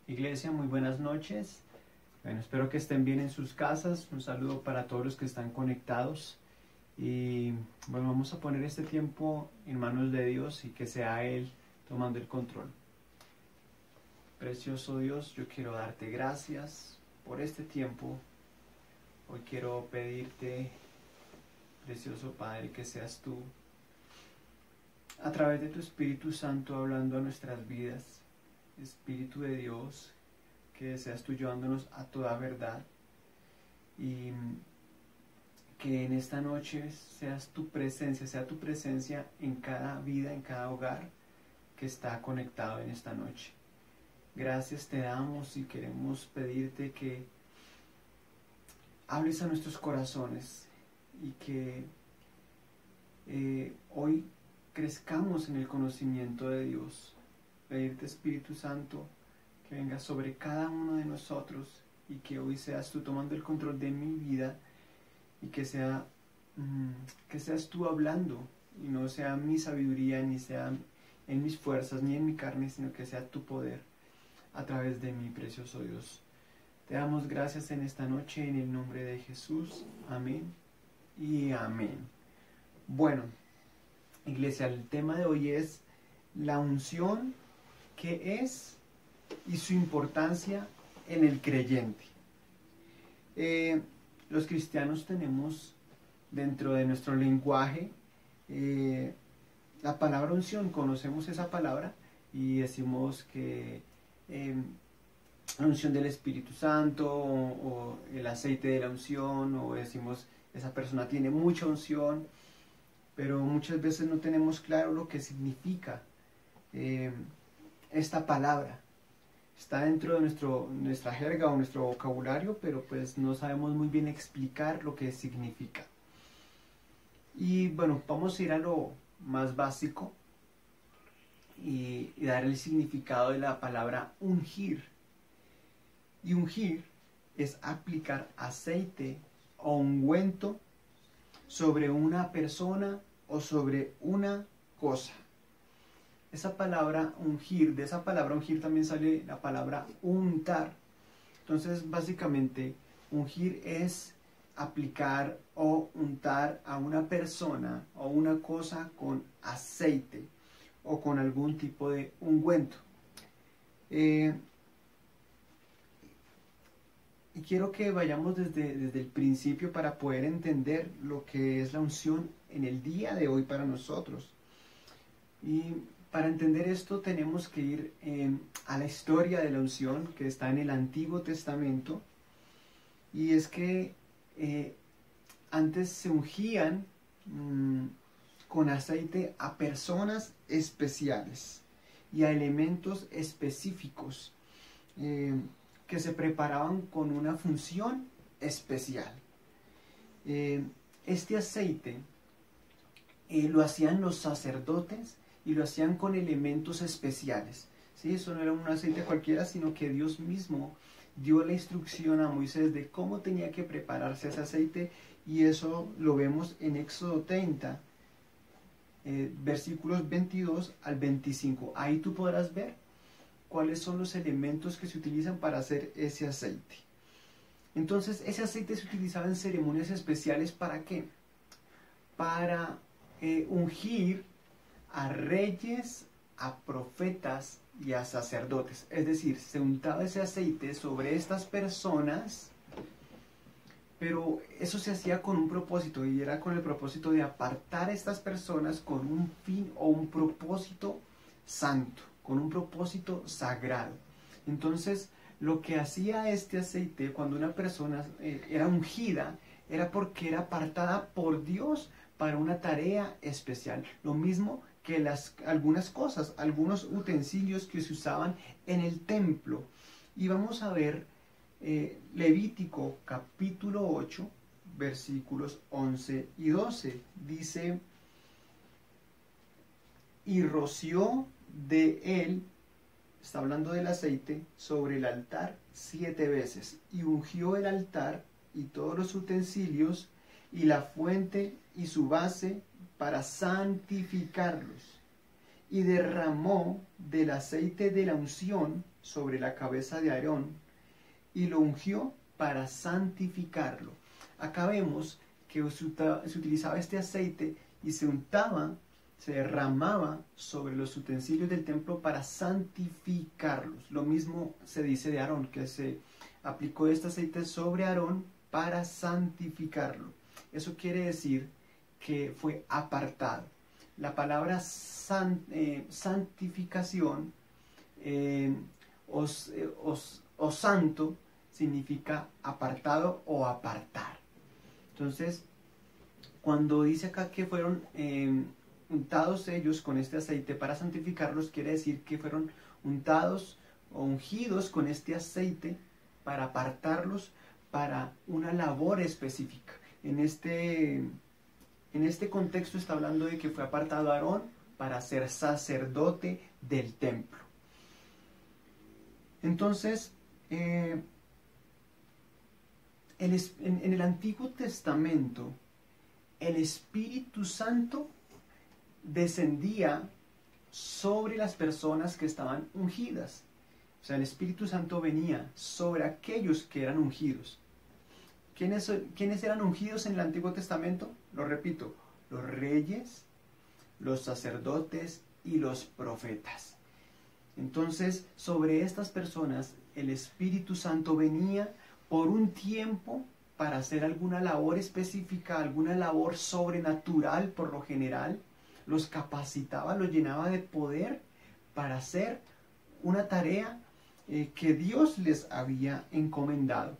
Iglesia, muy buenas noches. Bueno, espero que estén bien en sus casas. Un saludo para todos los que están conectados. Y bueno, vamos a poner este tiempo en manos de Dios y que sea Él tomando el control. Precioso Dios, yo quiero darte gracias por este tiempo. Hoy quiero pedirte, precioso Padre, que seas tú, a través de tu Espíritu Santo, hablando a nuestras vidas. Espíritu de Dios, que seas tú llevándonos a toda verdad y que en esta noche sea tu presencia en cada vida, en cada hogar que está conectado en esta noche. Gracias te damos y queremos pedirte que hables a nuestros corazones y que hoy crezcamos en el conocimiento de Dios. Pedirte, Espíritu Santo, que venga sobre cada uno de nosotros y que hoy seas tú tomando el control de mi vida y que seas tú hablando y no sea mi sabiduría, ni sea en mis fuerzas, ni en mi carne, sino que sea tu poder a través de mi precioso Dios. Te damos gracias en esta noche en el nombre de Jesús. Amén y amén. Bueno, Iglesia, el tema de hoy es la unción, qué es y su importancia en el creyente. Los cristianos tenemos dentro de nuestro lenguaje la palabra unción. Conocemos esa palabra y decimos que la unción del Espíritu Santo o el aceite de la unción, o decimos esa persona tiene mucha unción, pero muchas veces no tenemos claro lo que significa esta palabra. Está dentro de nuestra jerga o nuestro vocabulario, pero pues no sabemos muy bien explicar lo que significa. Y bueno, vamos a ir a lo más básico y dar el significado de la palabra ungir. Y ungir es aplicar aceite o ungüento sobre una persona o sobre una cosa. Esa palabra ungir, de esa palabra ungir también sale la palabra untar. Entonces, básicamente, ungir es aplicar o untar a una persona o una cosa con aceite o con algún tipo de ungüento. Y quiero que vayamos desde el principio para poder entender lo que es la unción en el día de hoy para nosotros. Y para entender esto tenemos que ir a la historia de la unción que está en el Antiguo Testamento. Y es que antes se ungían con aceite a personas especiales y a elementos específicos que se preparaban con una función especial. Este aceite lo hacían los sacerdotes y lo hacían con elementos especiales. ¿Sí? Eso no era un aceite cualquiera, sino que Dios mismo dio la instrucción a Moisés de cómo tenía que prepararse ese aceite, y eso lo vemos en Éxodo 30, versículos 22 al 25. Ahí tú podrás ver cuáles son los elementos que se utilizan para hacer ese aceite. Entonces, ese aceite se utilizaba en ceremonias especiales. ¿Para qué? Para ungir a reyes, a profetas y a sacerdotes. Es decir, se untaba ese aceite sobre estas personas, pero eso se hacía con un propósito, y era con el propósito de apartar a estas personas con un fin o un propósito santo, con un propósito sagrado. Entonces, lo que hacía este aceite cuando una persona era ungida, era porque era apartada por Dios para una tarea especial. Lo mismo que algunas cosas, algunos utensilios que se usaban en el templo. Y vamos a ver Levítico capítulo 8, versículos 11 y 12. Dice: y roció de él, está hablando del aceite, sobre el altar 7 veces, y ungió el altar y todos los utensilios y la fuente y su base para santificarlos, y derramó del aceite de la unción sobre la cabeza de Aarón y lo ungió para santificarlo. Acá vemos que se utilizaba este aceite y se untaba, se derramaba sobre los utensilios del templo para santificarlos. Lo mismo se dice de Aarón, que se aplicó este aceite sobre Aarón para santificarlo. Eso quiere decir que fue apartado. La palabra santificación o santo significa apartado o apartar. Entonces, cuando dice acá que fueron untados ellos con este aceite para santificarlos, quiere decir que fueron untados o ungidos con este aceite para apartarlos para una labor específica. En este contexto está hablando de que fue apartado Aarón para ser sacerdote del templo. Entonces, en el Antiguo Testamento, el Espíritu Santo descendía sobre las personas que estaban ungidas. O sea, el Espíritu Santo venía sobre aquellos que eran ungidos. ¿Quiénes eran ungidos en el Antiguo Testamento? Lo repito, los reyes, los sacerdotes y los profetas. Entonces, sobre estas personas, el Espíritu Santo venía por un tiempo para hacer alguna labor específica, alguna labor sobrenatural por lo general. Los capacitaba, los llenaba de poder para hacer una tarea que Dios les había encomendado.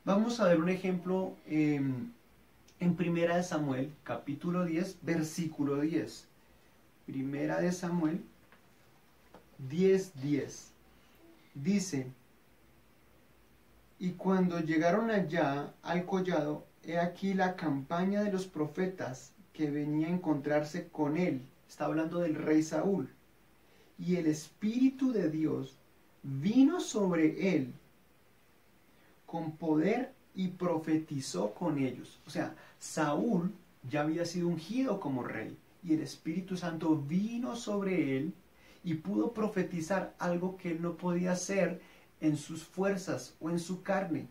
Vamos a ver un ejemplo en Primera de Samuel, capítulo 10, versículo 10. Primera de Samuel 10:10. Dice: y cuando llegaron allá al collado, he aquí la campaña de los profetas que venía a encontrarse con él. Está hablando del rey Saúl. Y el Espíritu de Dios vino sobre él con poder y profetizó con ellos. O sea, Saúl ya había sido ungido como rey y el Espíritu Santo vino sobre él y pudo profetizar algo que él no podía hacer en sus fuerzas o en su carne.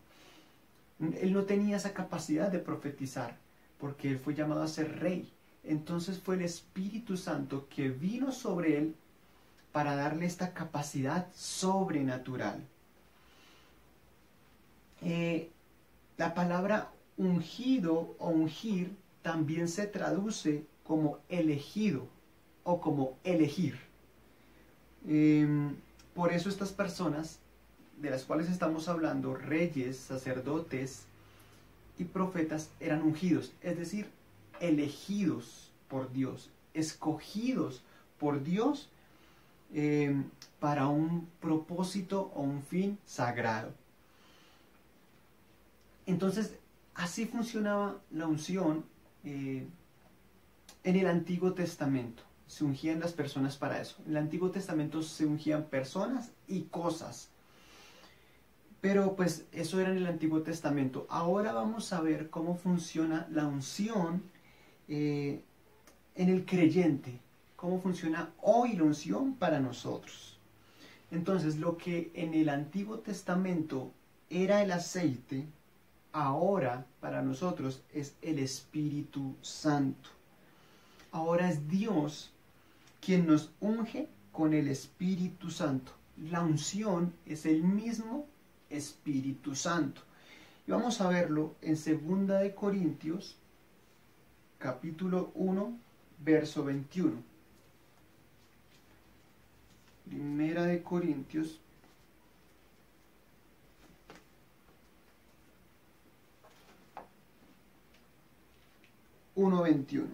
Él no tenía esa capacidad de profetizar porque él fue llamado a ser rey. Entonces fue el Espíritu Santo que vino sobre él para darle esta capacidad sobrenatural. La palabra ungido o ungir también se traduce como elegido o como elegir. Por eso estas personas de las cuales estamos hablando, reyes, sacerdotes y profetas, eran ungidos, es decir, elegidos por Dios, escogidos por Dios para un propósito o un fin sagrado. Entonces, así funcionaba la unción en el Antiguo Testamento. Se ungían las personas para eso. En el Antiguo Testamento se ungían personas y cosas. Pero pues eso era en el Antiguo Testamento. Ahora vamos a ver cómo funciona la unción en el creyente. Cómo funciona hoy la unción para nosotros. Entonces, lo que en el Antiguo Testamento era el aceite, ahora para nosotros es el Espíritu Santo. Ahora es Dios quien nos unge con el Espíritu Santo. La unción es el mismo Espíritu Santo. Y vamos a verlo en 2 de Corintios, capítulo 1, verso 21. Primera de Corintios 1:21.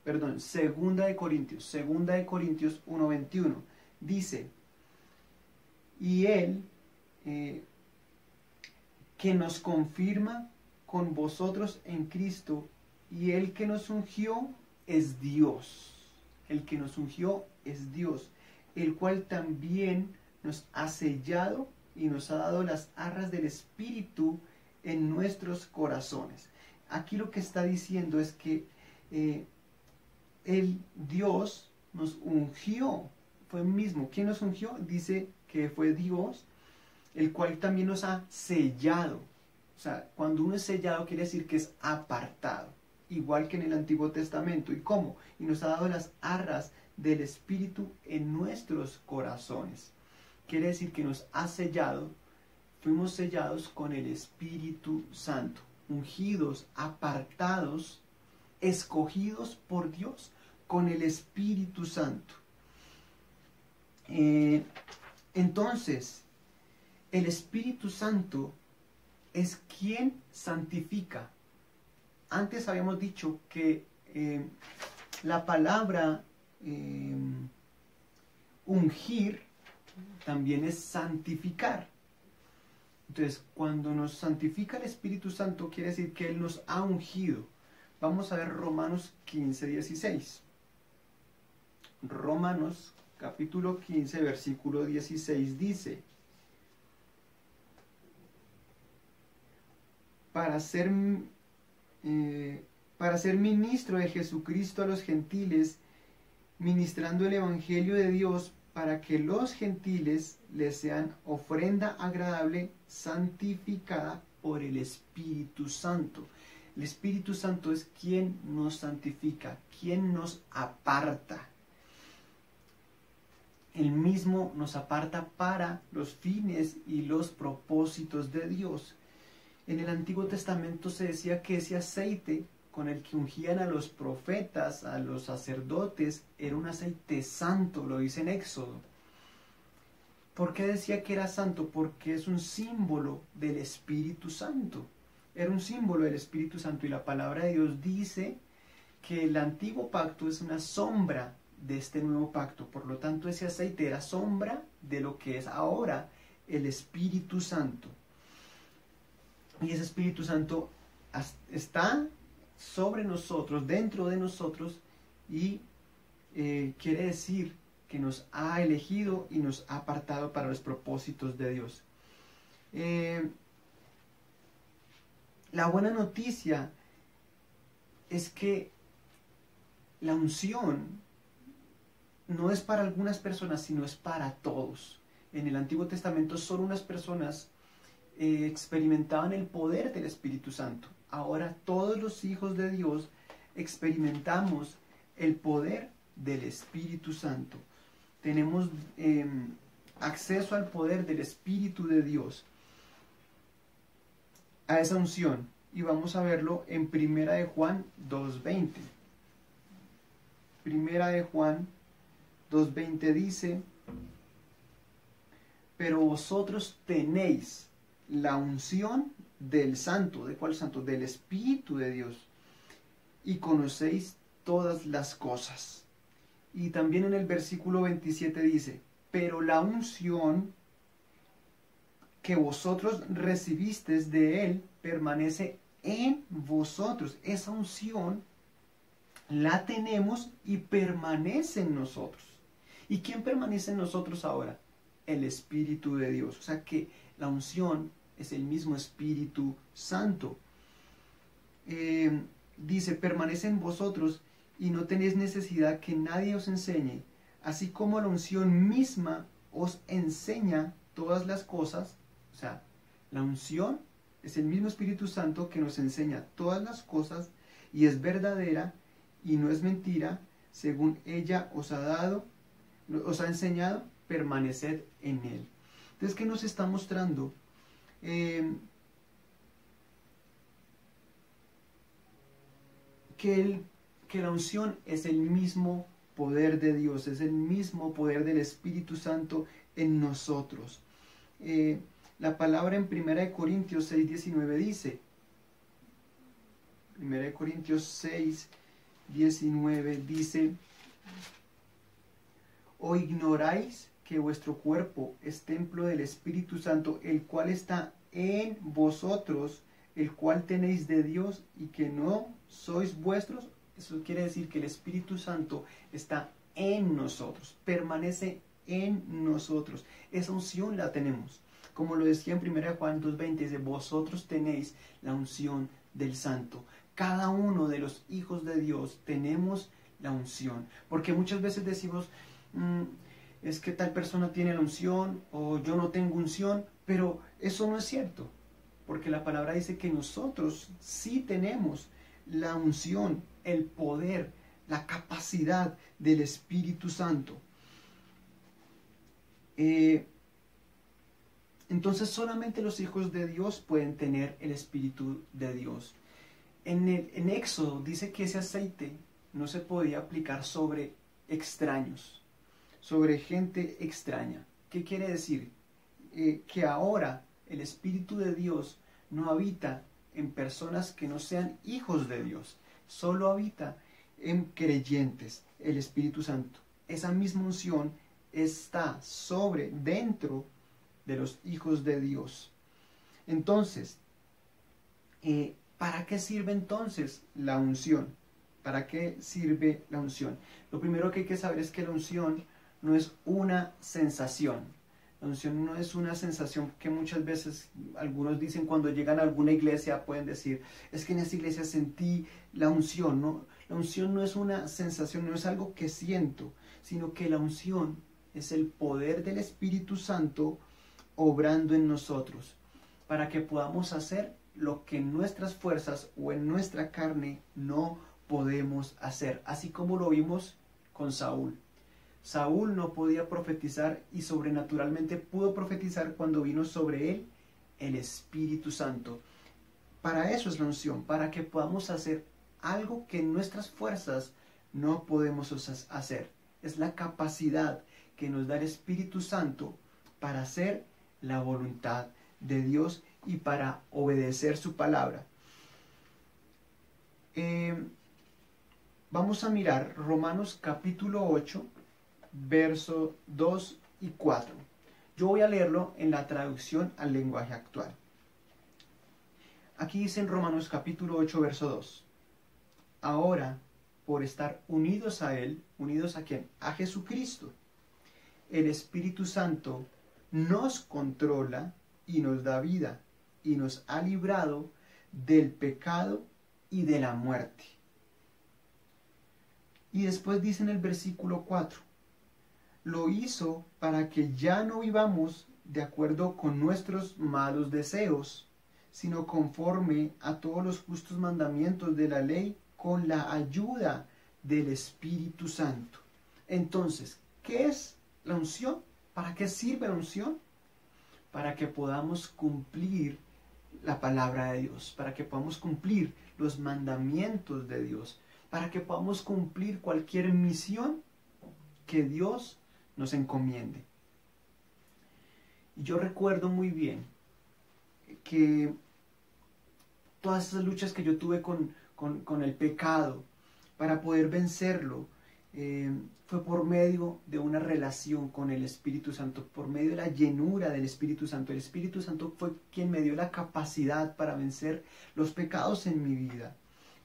Perdón, 2 de Corintios 1:21. Dice: y él que nos confirma con vosotros en Cristo, y el que nos ungió es Dios. El que nos ungió es Dios, el cual también nos ha sellado y nos ha dado las arras del Espíritu en nuestros corazones. Aquí lo que está diciendo es que el Dios nos ungió, fue mismo. ¿Quién nos ungió? Dice que fue Dios, el cual también nos ha sellado. O sea, cuando uno es sellado quiere decir que es apartado, igual que en el Antiguo Testamento. ¿Y cómo? Y nos ha dado las arras del Espíritu en nuestros corazones. Quiere decir que nos ha sellado, fuimos sellados con el Espíritu Santo, ungidos, apartados, escogidos por Dios con el Espíritu Santo. Entonces, el Espíritu Santo es quien santifica. Antes habíamos dicho que la palabra ungir también es santificar. Entonces, cuando nos santifica el Espíritu Santo, quiere decir que Él nos ha ungido. Vamos a ver Romanos 15, 16. Romanos capítulo 15, versículo 16 dice: para ser ministro de Jesucristo a los gentiles, ministrando el Evangelio de Dios, para que los gentiles les sean ofrenda agradable, santificada por el Espíritu Santo. El Espíritu Santo es quien nos santifica, quien nos aparta. Él mismo nos aparta para los fines y los propósitos de Dios. En el Antiguo Testamento se decía que ese aceite con el que ungían a los profetas, a los sacerdotes, era un aceite santo, lo dice en Éxodo. ¿Por qué decía que era santo? Porque es un símbolo del Espíritu Santo. Era un símbolo del Espíritu Santo, y la palabra de Dios dice que el antiguo pacto es una sombra de este nuevo pacto. Por lo tanto, ese aceite era sombra de lo que es ahora el Espíritu Santo. Y ese Espíritu Santo está sobre nosotros, dentro de nosotros, y quiere decir que nos ha elegido y nos ha apartado para los propósitos de Dios. La buena noticia es que la unción no es para algunas personas, sino es para todos. En el Antiguo Testamento solo unas personas experimentaban el poder del Espíritu Santo. Ahora todos los hijos de Dios experimentamos el poder del Espíritu Santo. Tenemos acceso al poder del Espíritu de Dios, a esa unción. Y vamos a verlo en Primera de Juan 2:20. Primera de Juan 2:20 dice: pero vosotros tenéis la unción del Santo. ¿De cuál Santo? Del Espíritu de Dios. Y conocéis todas las cosas. Y también en el versículo 27 dice: pero la unción que vosotros recibisteis de Él permanece en vosotros. Esa unción la tenemos y permanece en nosotros. ¿Y quién permanece en nosotros ahora? El Espíritu de Dios. O sea que la unción es el mismo Espíritu Santo. Dice: permanece en vosotros y no tenéis necesidad que nadie os enseñe, así como la unción misma os enseña todas las cosas. O sea, la unción es el mismo Espíritu Santo que nos enseña todas las cosas, y es verdadera y no es mentira, según ella os ha enseñado, permaneced en él. Entonces, ¿qué nos está mostrando? Que la unción es el mismo poder de Dios, es el mismo poder del Espíritu Santo en nosotros. La palabra en 1 Corintios 6:19 dice, 1 Corintios 6:19 dice: ¿o ignoráis que vuestro cuerpo es templo del Espíritu Santo, el cual está en vosotros, el cual tenéis de Dios, y que no sois vuestros? Eso quiere decir que el Espíritu Santo está en nosotros, permanece en nosotros. Esa unción la tenemos. Como lo decía en 1 Juan 2:20, dice: vosotros tenéis la unción del Santo. Cada uno de los hijos de Dios tenemos la unción. Porque muchas veces decimos, es que tal persona tiene la unción o yo no tengo unción, pero eso no es cierto. Porque la palabra dice que nosotros sí tenemos la unción, el poder, la capacidad del Espíritu Santo. Entonces solamente los hijos de Dios pueden tener el Espíritu de Dios. En Éxodo dice que ese aceite no se podía aplicar sobre extraños, sobre gente extraña. ¿Qué quiere decir? Que ahora el Espíritu de Dios no habita en personas que no sean hijos de Dios, solo habita en creyentes, el Espíritu Santo. Esa misma unción está dentro de los hijos de Dios. Entonces, ¿para qué sirve entonces la unción? ¿Para qué sirve la unción? Lo primero que hay que saber es que la unción no es una sensación. La unción no es una sensación que muchas veces algunos dicen cuando llegan a alguna iglesia, pueden decir, es que en esa iglesia sentí la unción, ¿no? La unción no es una sensación, no es algo que siento, sino que la unción es el poder del Espíritu Santo obrando en nosotros, para que podamos hacer lo que en nuestras fuerzas o en nuestra carne no podemos hacer, así como lo vimos con Saúl. Saúl no podía profetizar y sobrenaturalmente pudo profetizar cuando vino sobre él el Espíritu Santo. Para eso es la unción, para que podamos hacer algo que en nuestras fuerzas no podemos hacer. Es la capacidad que nos da el Espíritu Santo para hacer la voluntad de Dios y para obedecer su palabra. Vamos a mirar Romanos capítulo 8, versos 2 y 4. Yo voy a leerlo en la traducción al lenguaje actual. Aquí dice en Romanos capítulo 8, verso 2. Ahora, por estar unidos a Él, ¿unidos a quién? A Jesucristo. El Espíritu Santo nos controla y nos da vida y nos ha librado del pecado y de la muerte. Y después dice en el versículo 4, lo hizo para que ya no vivamos de acuerdo con nuestros malos deseos, sino conforme a todos los justos mandamientos de la ley con la ayuda del Espíritu Santo. Entonces, ¿qué es la unción? ¿Para qué sirve la unción? Para que podamos cumplir la palabra de Dios, para que podamos cumplir los mandamientos de Dios, para que podamos cumplir cualquier misión que Dios nos encomiende. Y yo recuerdo muy bien que todas esas luchas que yo tuve con el pecado, para poder vencerlo, fue por medio de una relación con el Espíritu Santo, por medio de la llenura del Espíritu Santo. El Espíritu Santo fue quien me dio la capacidad para vencer los pecados en mi vida.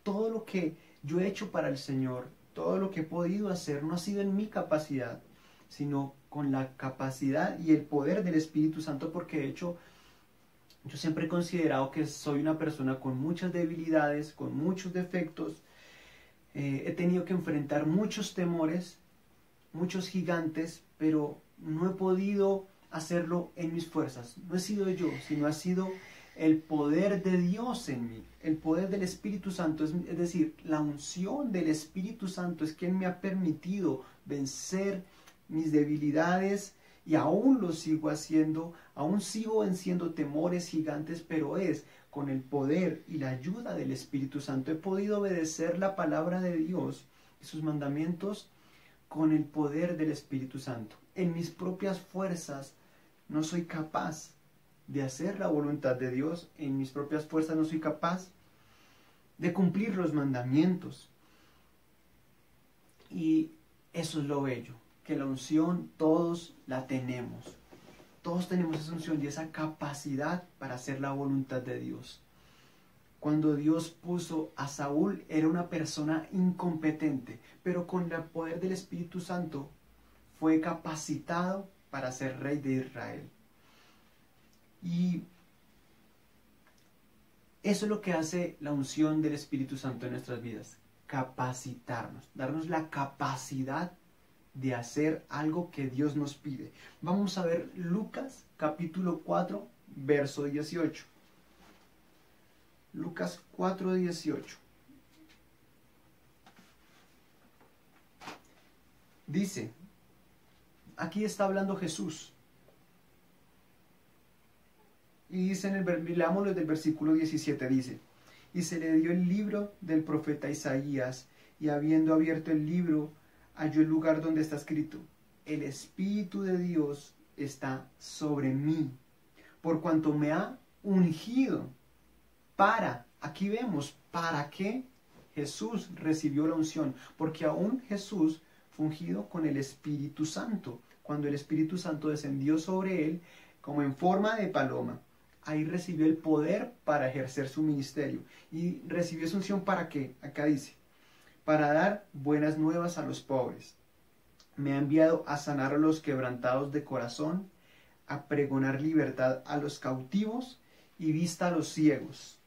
Todo lo que yo he hecho para el Señor, todo lo que he podido hacer, no ha sido en mi capacidad, sino con la capacidad y el poder del Espíritu Santo, porque de hecho yo siempre he considerado que soy una persona con muchas debilidades, con muchos defectos. He tenido que enfrentar muchos temores, muchos gigantes, pero no he podido hacerlo en mis fuerzas. No he sido yo, sino ha sido el poder de Dios en mí, el poder del Espíritu Santo, es decir, la unción del Espíritu Santo es quien me ha permitido vencer mis debilidades y aún lo sigo haciendo, aún sigo venciendo temores gigantes, pero es con el poder y la ayuda del Espíritu Santo. He podido obedecer la palabra de Dios y sus mandamientos con el poder del Espíritu Santo. En mis propias fuerzas no soy capaz de hacer la voluntad de Dios, en mis propias fuerzas no soy capaz de cumplir los mandamientos. Y eso es lo bello, que la unción todos la tenemos. Todos tenemos esa unción y esa capacidad para hacer la voluntad de Dios. Cuando Dios puso a Saúl, era una persona incompetente, pero con el poder del Espíritu Santo fue capacitado para ser rey de Israel. Y eso es lo que hace la unción del Espíritu Santo en nuestras vidas. capacitarnos, darnos la capacidad de hacer algo que Dios nos pide. Vamos a ver Lucas capítulo 4, verso 18. Lucas 4, 18. Dice, aquí está hablando Jesús. Y dice leámoslo desde el versículo 17, dice, y se le dio el libro del profeta Isaías, y habiendo abierto el libro, halló el lugar donde está escrito, el Espíritu de Dios está sobre mí, por cuanto me ha ungido para, aquí vemos, ¿para qué Jesús recibió la unción? Porque aún Jesús fue ungido con el Espíritu Santo. Cuando el Espíritu Santo descendió sobre él, como en forma de paloma, ahí recibió el poder para ejercer su ministerio. Y recibió esa unción ¿para qué? Acá dice, para dar buenas nuevas a los pobres. Me ha enviado a sanar a los quebrantados de corazón, a pregonar libertad a los cautivos y vista a los ciegos,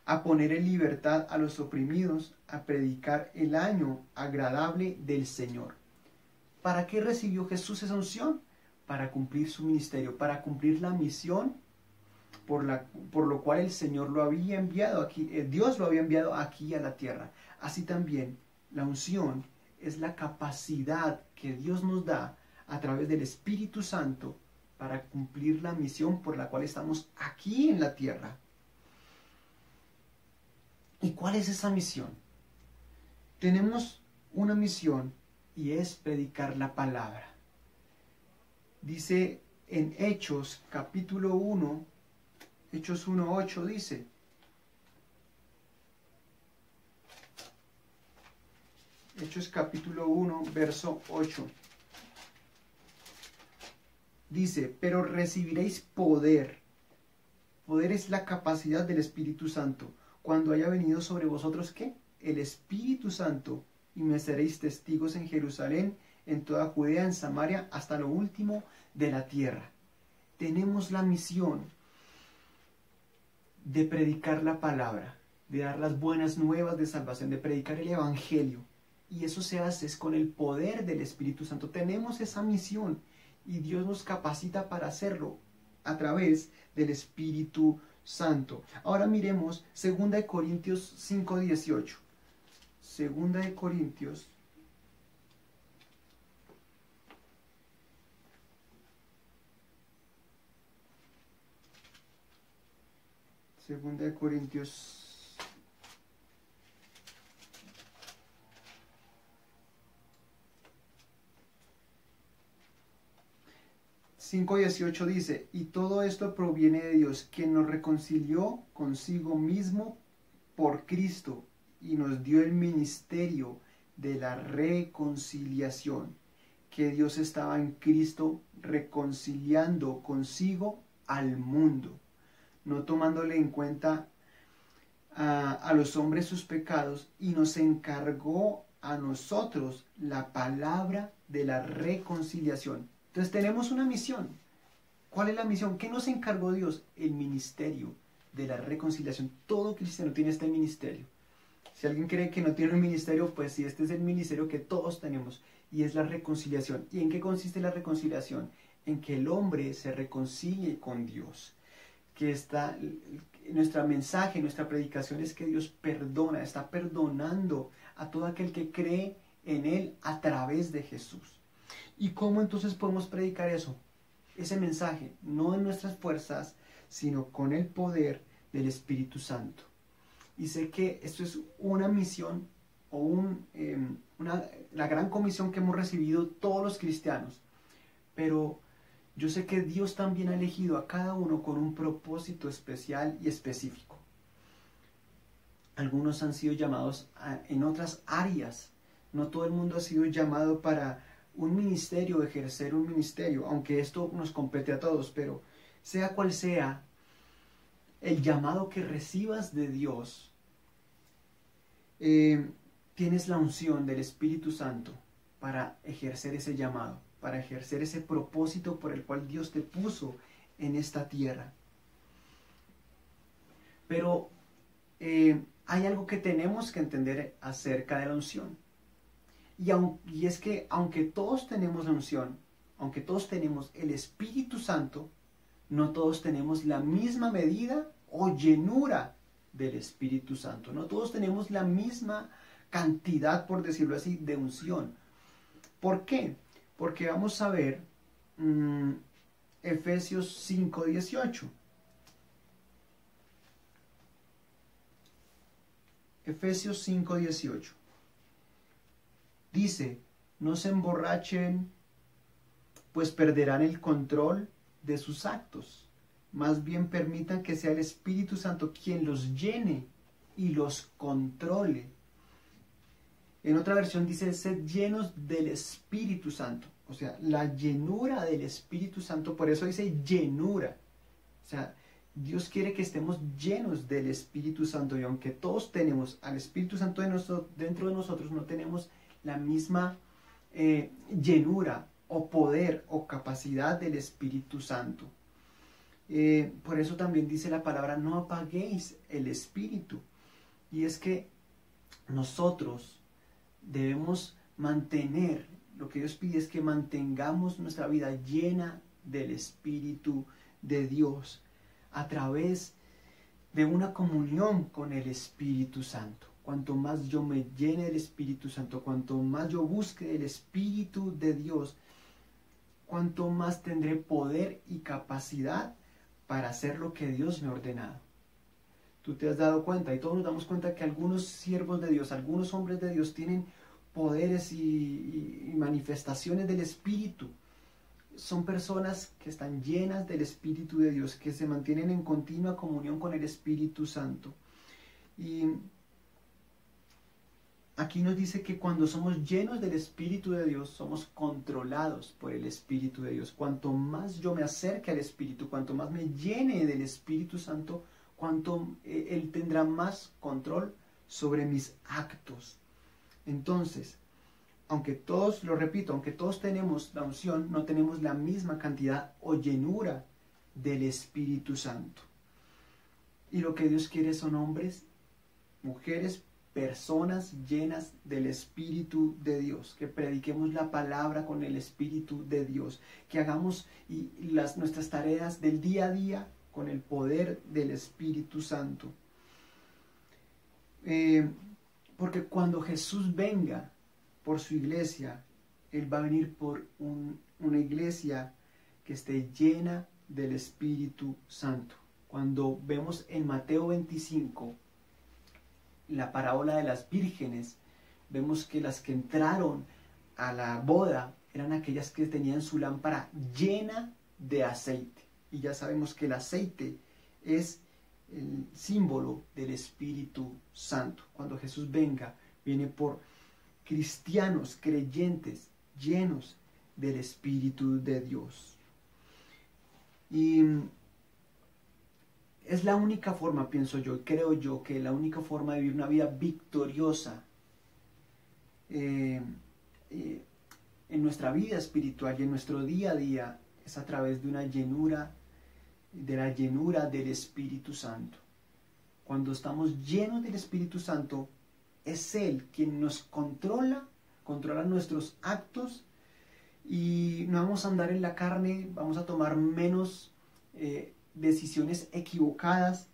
a poner en libertad a los oprimidos, a predicar el año agradable del Señor. ¿Para qué recibió Jesús esa unción? Para cumplir su ministerio, para cumplir la misión por lo cual el Señor lo había enviado aquí, Dios lo había enviado aquí a la tierra. Así también la unción es la capacidad que Dios nos da a través del Espíritu Santo para cumplir la misión por la cual estamos aquí en la tierra. ¿Y cuál es esa misión? Tenemos una misión y es predicar la palabra. Dice en Hechos capítulo 1, Hechos 1:8 dice, Hechos capítulo 1, verso 8. Dice, pero recibiréis poder. Poder es la capacidad del Espíritu Santo. Cuando haya venido sobre vosotros, ¿qué? El Espíritu Santo. Y me seréis testigos en Jerusalén, en toda Judea, en Samaria, hasta lo último de la tierra. Tenemos la misión de predicar la palabra, de dar las buenas nuevas de salvación, de predicar el Evangelio. Y eso se hace es con el poder del Espíritu Santo. Tenemos esa misión y Dios nos capacita para hacerlo a través del Espíritu Santo. Ahora miremos 2 Corintios 5:18. 2 Corintios 5:18 dice, y todo esto proviene de Dios, quien nos reconcilió consigo mismo por Cristo y nos dio el ministerio de la reconciliación, que Dios estaba en Cristo reconciliando consigo al mundo, no tomándole en cuenta a los hombres sus pecados, y nos encargó a nosotros la palabra de la reconciliación. Entonces tenemos una misión. ¿Cuál es la misión? ¿Qué nos encargó Dios? El ministerio de la reconciliación. Todo cristiano tiene este ministerio. Si alguien cree que no tiene un ministerio, pues sí, este es el ministerio que todos tenemos, y es la reconciliación. ¿Y en qué consiste la reconciliación? En que el hombre se reconcilie con Dios. Nuestro mensaje, nuestra predicación es que Dios perdona, está perdonando a todo aquel que cree en Él a través de Jesús. ¿Y cómo entonces podemos predicar eso? Ese mensaje, no en nuestras fuerzas, sino con el poder del Espíritu Santo. Y sé que esto es una misión o la gran comisión que hemos recibido todos los cristianos. Pero yo sé que Dios también ha elegido a cada uno con un propósito especial y específico. Algunos han sido llamados en otras áreas. No todo el mundo ha sido llamado para un ministerio, ejercer un ministerio, aunque esto nos compete a todos, pero sea cual sea el llamado que recibas de Dios, tienes la unción del Espíritu Santo para ejercer ese llamado, para ejercer ese propósito por el cual Dios te puso en esta tierra. Pero hay algo que tenemos que entender acerca de la unción. Y es que aunque todos tenemos la unción, aunque todos tenemos el Espíritu Santo, no todos tenemos la misma medida o llenura del Espíritu Santo. No todos tenemos la misma cantidad, por decirlo así, de unción. ¿Por qué? Porque vamos a ver Efesios 5:18. Efesios 5:18. Dice, no se emborrachen, pues perderán el control de sus actos. Más bien permitan que sea el Espíritu Santo quien los llene y los controle. En otra versión dice, sed llenos del Espíritu Santo. O sea, la llenura del Espíritu Santo, por eso dice llenura. O sea, Dios quiere que estemos llenos del Espíritu Santo. Y aunque todos tenemos al Espíritu Santo dentro de nosotros, no tenemos la misma llenura o poder o capacidad del Espíritu Santo. Por eso también dice la palabra, no apaguéis el Espíritu. Y es que nosotros debemos mantener, lo que Dios pide es que mantengamos nuestra vida llena del Espíritu de Dios a través de una comunión con el Espíritu Santo. Cuanto más yo me llene del Espíritu Santo, cuanto más yo busque el Espíritu de Dios, cuanto más tendré poder y capacidad para hacer lo que Dios me ha ordenado. Tú te has dado cuenta, y todos nos damos cuenta que algunos siervos de Dios, algunos hombres de Dios tienen poderes y manifestaciones del Espíritu. Son personas que están llenas del Espíritu de Dios, que se mantienen en continua comunión con el Espíritu Santo. Y aquí nos dice que cuando somos llenos del Espíritu de Dios, somos controlados por el Espíritu de Dios. Cuanto más yo me acerque al Espíritu, cuanto más me llene del Espíritu Santo, cuanto Él tendrá más control sobre mis actos. Entonces, aunque todos, lo repito, aunque todos tenemos la unción, no tenemos la misma cantidad o llenura del Espíritu Santo. Y lo que Dios quiere son hombres, mujeres, personas llenas del Espíritu de Dios, que prediquemos la palabra con el Espíritu de Dios, que hagamos nuestras tareas del día a día con el poder del Espíritu Santo. Porque cuando Jesús venga por su iglesia, Él va a venir por una iglesia que esté llena del Espíritu Santo. Cuando vemos en Mateo 25, la parábola de las vírgenes, vemos que las que entraron a la boda eran aquellas que tenían su lámpara llena de aceite. Y ya sabemos que el aceite es el símbolo del Espíritu Santo. Cuando Jesús venga, viene por cristianos, creyentes, llenos del Espíritu de Dios. Y es la única forma, pienso yo, creo yo, que la única forma de vivir una vida victoriosa en nuestra vida espiritual y en nuestro día a día es a través de la llenura del Espíritu Santo. Cuando estamos llenos del Espíritu Santo, es Él quien nos controla nuestros actos y no vamos a andar en la carne, vamos a tomar menos decisiones equivocadas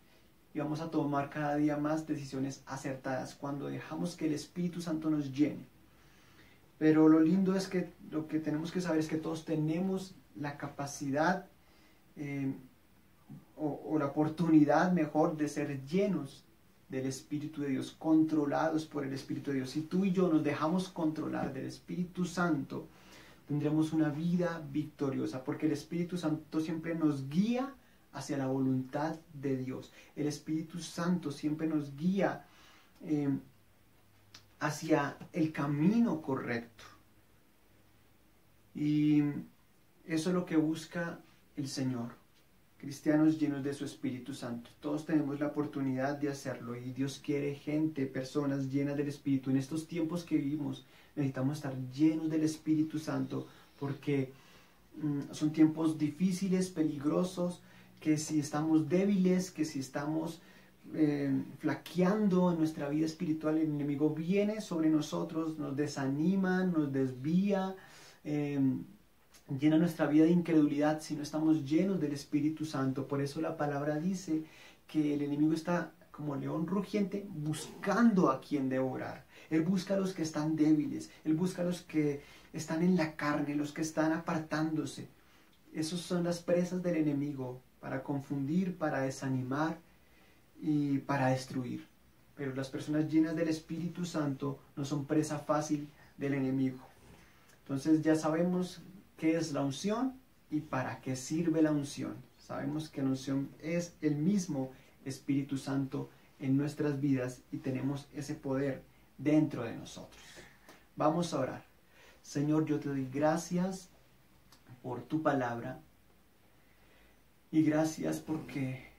y vamos a tomar cada día más decisiones acertadas cuando dejamos que el Espíritu Santo nos llene. Pero lo lindo es que lo que tenemos que saber es que todos tenemos la capacidad o la oportunidad mejor de ser llenos del Espíritu de Dios, controlados por el Espíritu de Dios. Si tú y yo nos dejamos controlar del Espíritu Santo, tendremos una vida victoriosa, porque el Espíritu Santo siempre nos guía hacia la voluntad de Dios. El Espíritu Santo siempre nos guía hacia el camino correcto. Y eso es lo que busca el Señor. Cristianos llenos de su Espíritu Santo. Todos tenemos la oportunidad de hacerlo y Dios quiere gente, personas llenas del Espíritu. En estos tiempos que vivimos necesitamos estar llenos del Espíritu Santo porque son tiempos difíciles, peligrosos, que si estamos débiles, que si estamos flaqueando en nuestra vida espiritual, el enemigo viene sobre nosotros, nos desanima, nos desvía, llena nuestra vida de incredulidad si no estamos llenos del Espíritu Santo. Por eso la palabra dice que el enemigo está como león rugiente buscando a quien devorar. Él busca a los que están débiles, él busca a los que están en la carne, los que están apartándose. Esas son las presas del enemigo, para confundir, para desanimar y para destruir. Pero las personas llenas del Espíritu Santo no son presa fácil del enemigo. Entonces ya sabemos qué es la unción y para qué sirve la unción. Sabemos que la unción es el mismo Espíritu Santo en nuestras vidas y tenemos ese poder dentro de nosotros. Vamos a orar. Señor, yo te doy gracias por tu palabra y gracias porque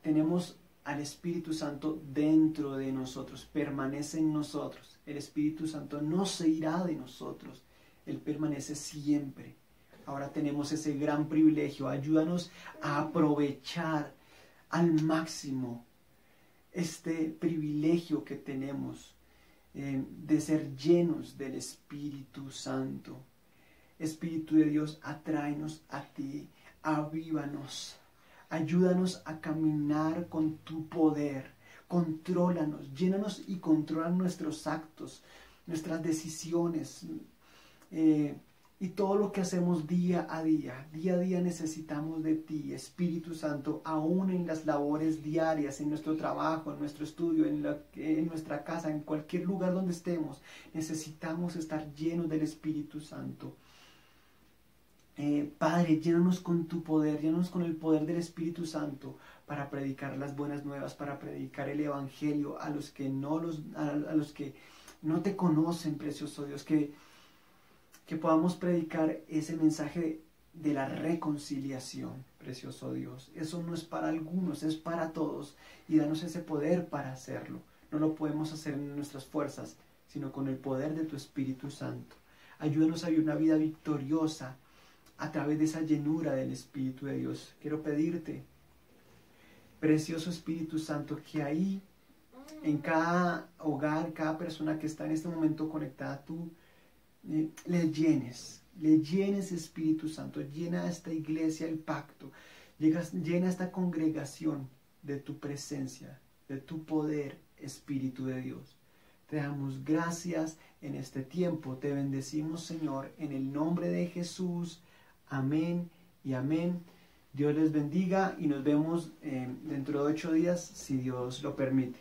tenemos al Espíritu Santo dentro de nosotros, permanece en nosotros. El Espíritu Santo no se irá de nosotros, Él permanece siempre. Ahora tenemos ese gran privilegio. Ayúdanos a aprovechar al máximo este privilegio que tenemos de ser llenos del Espíritu Santo. Espíritu de Dios, atráenos a ti, avívanos, ayúdanos a caminar con tu poder, contrólanos, llénanos y controla nuestros actos, nuestras decisiones, y todo lo que hacemos día a día necesitamos de ti, Espíritu Santo, aún en las labores diarias, en nuestro trabajo, en nuestro estudio, en nuestra casa, en cualquier lugar donde estemos, necesitamos estar llenos del Espíritu Santo. Padre, llénanos con tu poder, llénanos con el poder del Espíritu Santo para predicar las buenas nuevas, para predicar el Evangelio a los que no te conocen, precioso Dios, que podamos predicar ese mensaje de la reconciliación, precioso Dios. Eso no es para algunos, es para todos, y danos ese poder para hacerlo. No lo podemos hacer en nuestras fuerzas, sino con el poder de tu Espíritu Santo. Ayúdanos a vivir una vida victoriosa a través de esa llenura del Espíritu de Dios. Quiero pedirte, precioso Espíritu Santo, que ahí, en cada hogar, cada persona que está en este momento conectada, tú le llenes Espíritu Santo, llena esta iglesia, el pacto, llena esta congregación de tu presencia, de tu poder, Espíritu de Dios. Te damos gracias en este tiempo, te bendecimos, Señor, en el nombre de Jesús. Amén y amén. Dios les bendiga y nos vemos dentro de 8 días, si Dios lo permite.